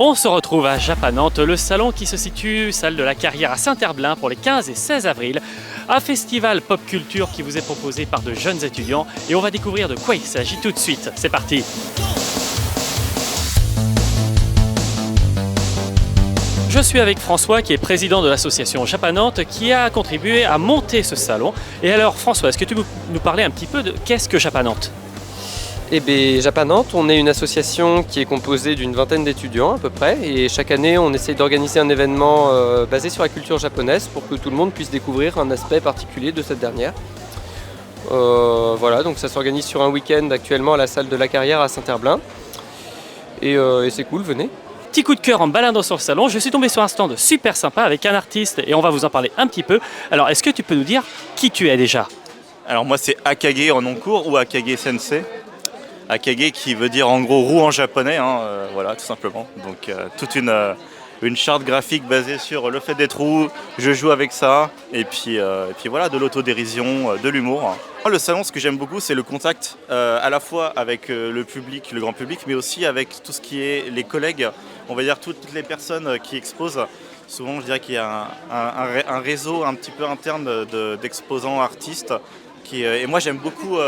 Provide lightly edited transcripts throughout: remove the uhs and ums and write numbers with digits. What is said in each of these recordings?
On se retrouve à Japanante, le salon qui se situe, salle de la Carrière à Saint-Herblain pour les 15 et 16 avril. Un festival pop culture qui vous est proposé par de jeunes étudiants et on va découvrir de quoi il s'agit tout de suite. C'est parti! Je suis avec François qui est président de l'association Japanante qui a contribué à monter ce salon. Et alors François, est-ce que tu peux nous parler un petit peu de qu'est-ce que Japanante ? Eh bien, Japanante, on est une association qui est composée d'une vingtaine d'étudiants à peu près. Et chaque année, on essaye d'organiser un événement basé sur la culture japonaise pour que tout le monde puisse découvrir un aspect particulier de cette dernière. Voilà, donc ça s'organise sur un week-end actuellement à la salle de la Carrière à Saint-Herblain. Et c'est cool, venez. Petit coup de cœur en baladant sur le salon, je suis tombé sur un stand super sympa avec un artiste et on va vous en parler un petit peu. Alors, est-ce que tu peux nous dire qui tu es déjà ? Alors moi c'est Akage en nom court ou Akage Sensei. Akage qui veut dire en gros roue en japonais, voilà tout simplement. Donc toute une charte graphique basée sur le fait d'être roux, je joue avec ça, et puis voilà, de l'autodérision, de l'humour. Le salon, ce que j'aime beaucoup, c'est le contact à la fois avec le public, le grand public, mais aussi avec tout ce qui est les collègues, on va dire toutes les personnes qui exposent. Souvent, je dirais qu'il y a un réseau un petit peu interne d'exposants artistes. Et moi j'aime beaucoup,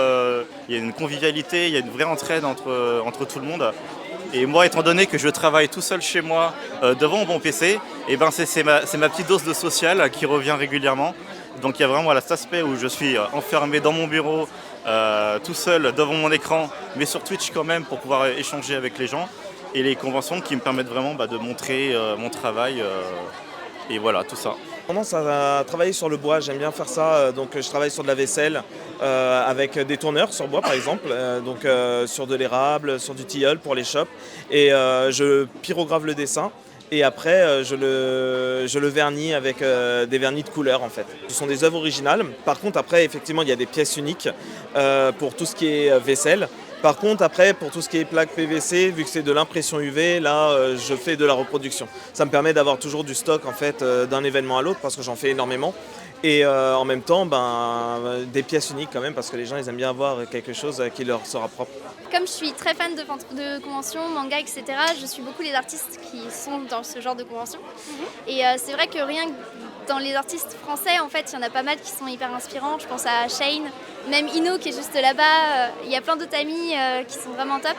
il y a une convivialité, il y a une vraie entraide entre tout le monde. Et moi, étant donné que je travaille tout seul chez moi devant mon PC, et ben c'est ma petite dose de social qui revient régulièrement. Donc il y a vraiment cet aspect où je suis enfermé dans mon bureau, tout seul devant mon écran, mais sur Twitch quand même pour pouvoir échanger avec les gens. Et les conventions qui me permettent vraiment de montrer mon travail et voilà, tout ça. J'ai tendance à travailler sur le bois, j'aime bien faire ça, donc je travaille sur de la vaisselle avec des tourneurs sur bois par exemple, sur de l'érable, sur du tilleul pour les shops, et je pyrographe le dessin et après je le vernis avec des vernis de couleur en fait. Ce sont des œuvres originales, par contre après effectivement il y a des pièces uniques pour tout ce qui est vaisselle. Par contre, après, pour tout ce qui est plaque PVC, vu que c'est de l'impression UV, là, je fais de la reproduction. Ça me permet d'avoir toujours du stock en fait, d'un événement à l'autre, parce que j'en fais énormément. Et en même temps, des pièces uniques quand même, parce que les gens ils aiment bien avoir quelque chose qui leur sera propre. Comme je suis très fan de conventions, manga, etc., je suis beaucoup les artistes qui sont dans ce genre de conventions. Et c'est vrai que rien que dans les artistes français, en fait, il y en a pas mal qui sont hyper inspirants. Je pense à Shane, même Ino qui est juste là-bas. Il y a plein d'autres amis qui sont vraiment top.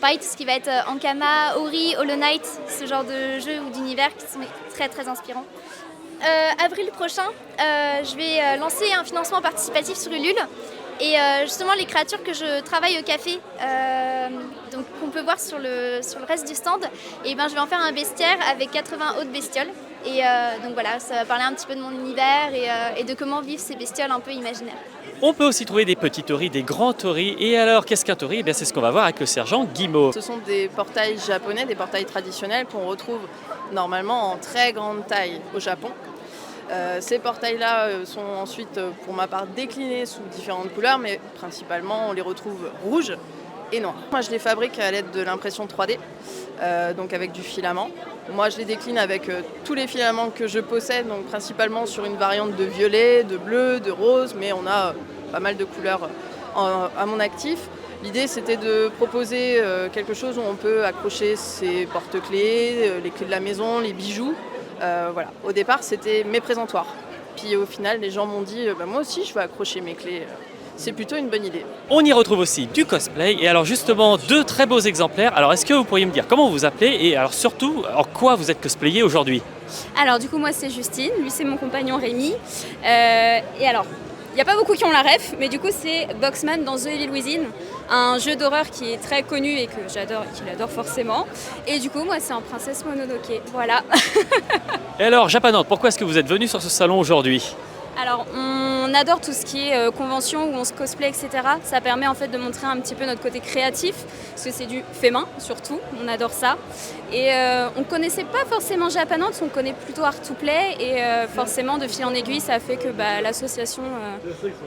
Pareil, tout ce qui va être Ankama, Ori, Hollow Knight, ce genre de jeux ou d'univers qui sont très très inspirants. Avril prochain, je vais lancer un financement participatif sur Ulule. Et justement, les créatures que je travaille au café, donc qu'on peut voir sur le reste du stand, et je vais en faire un bestiaire avec 80 autres bestioles. Et donc voilà, ça va parler un petit peu de mon univers et de comment vivent ces bestioles un peu imaginaires. On peut aussi trouver des petits torii, des grands torii. Et alors, qu'est-ce qu'un tori ? C'est ce qu'on va voir avec le sergent Guimau. Ce sont des portails japonais, des portails traditionnels qu'on retrouve normalement en très grande taille au Japon. Ces portails-là sont ensuite, pour ma part, déclinés sous différentes couleurs, mais principalement on les retrouve rouges et noirs. Moi je les fabrique à l'aide de l'impression 3D, donc avec du filament. Moi je les décline avec tous les filaments que je possède, donc principalement sur une variante de violet, de bleu, de rose, mais on a pas mal de couleurs à mon actif. L'idée c'était de proposer quelque chose où on peut accrocher ses porte-clés, les clés de la maison, les bijoux. Voilà. Au départ, c'était mes présentoirs. Puis au final, les gens m'ont dit moi aussi, je vais accrocher mes clés. C'est plutôt une bonne idée. On y retrouve aussi du cosplay. Et alors justement, 2 très beaux exemplaires. Alors est-ce que vous pourriez me dire comment vous vous appelez et alors surtout, en quoi vous êtes cosplayé aujourd'hui ? Alors du coup, moi c'est Justine, lui c'est mon compagnon Rémi. Et alors, il n'y a pas beaucoup qui ont la ref, mais du coup c'est Boxman dans The Evil Within, un jeu d'horreur qui est très connu et que j'adore et qu'il adore forcément. Et du coup, moi c'est en Princesse Mononoke, voilà. Et alors, Japanante, pourquoi est-ce que vous êtes venu sur ce salon aujourd'hui ? Alors, on adore tout ce qui est convention où on se cosplay, etc. Ça permet en fait de montrer un petit peu notre côté créatif, parce que c'est du fait main surtout, on adore ça. Et on ne connaissait pas forcément Japanante, on connaît plutôt Art to Play, et forcément de fil en aiguille, ça a fait que l'association,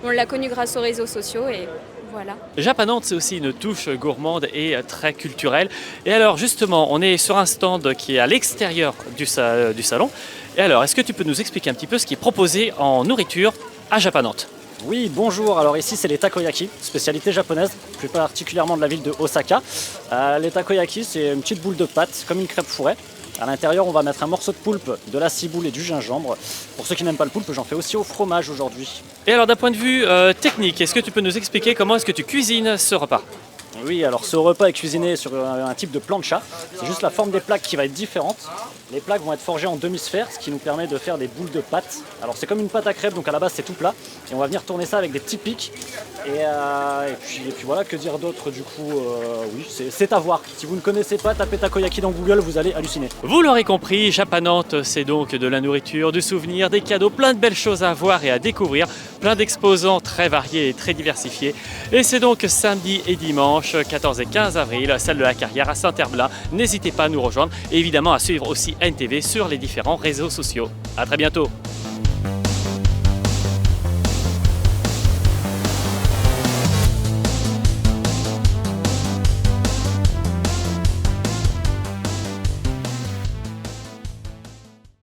on l'a connue grâce aux réseaux sociaux. Et voilà. Japanante, c'est aussi une touche gourmande et très culturelle. Et alors justement, on est sur un stand qui est à l'extérieur du salon. Et alors, est-ce que tu peux nous expliquer un petit peu ce qui est proposé en nourriture à Japanante ? Oui, bonjour. Alors ici, c'est les takoyaki, spécialité japonaise, plus particulièrement de la ville de Osaka. Les takoyaki, c'est une petite boule de pâte, comme une crêpe fourrée. À l'intérieur, on va mettre un morceau de poulpe, de la ciboule et du gingembre. Pour ceux qui n'aiment pas le poulpe, j'en fais aussi au fromage aujourd'hui. Et alors d'un point de vue technique, est-ce que tu peux nous expliquer comment est-ce que tu cuisines ce repas? Oui, alors ce repas est cuisiné sur un type de plancha. C'est juste la forme des plaques qui va être différente. Les plaques vont être forgées en demi-sphère, ce qui nous permet de faire des boules de pâte. Alors c'est comme une pâte à crêpes, donc à la base c'est tout plat. Et on va venir tourner ça avec des petits pics. Et puis voilà, que dire d'autre du coup oui, c'est à voir. Si vous ne connaissez pas, tapez takoyaki dans Google, vous allez halluciner. Vous l'aurez compris, Japanante, c'est donc de la nourriture, du souvenir, des cadeaux, plein de belles choses à voir et à découvrir, plein d'exposants très variés et très diversifiés. Et c'est donc samedi et dimanche, 14 et 15 avril, salle de la Carrière à Saint-Herblain. N'hésitez pas à nous rejoindre et évidemment à suivre aussi NTV sur les différents réseaux sociaux. A très bientôt.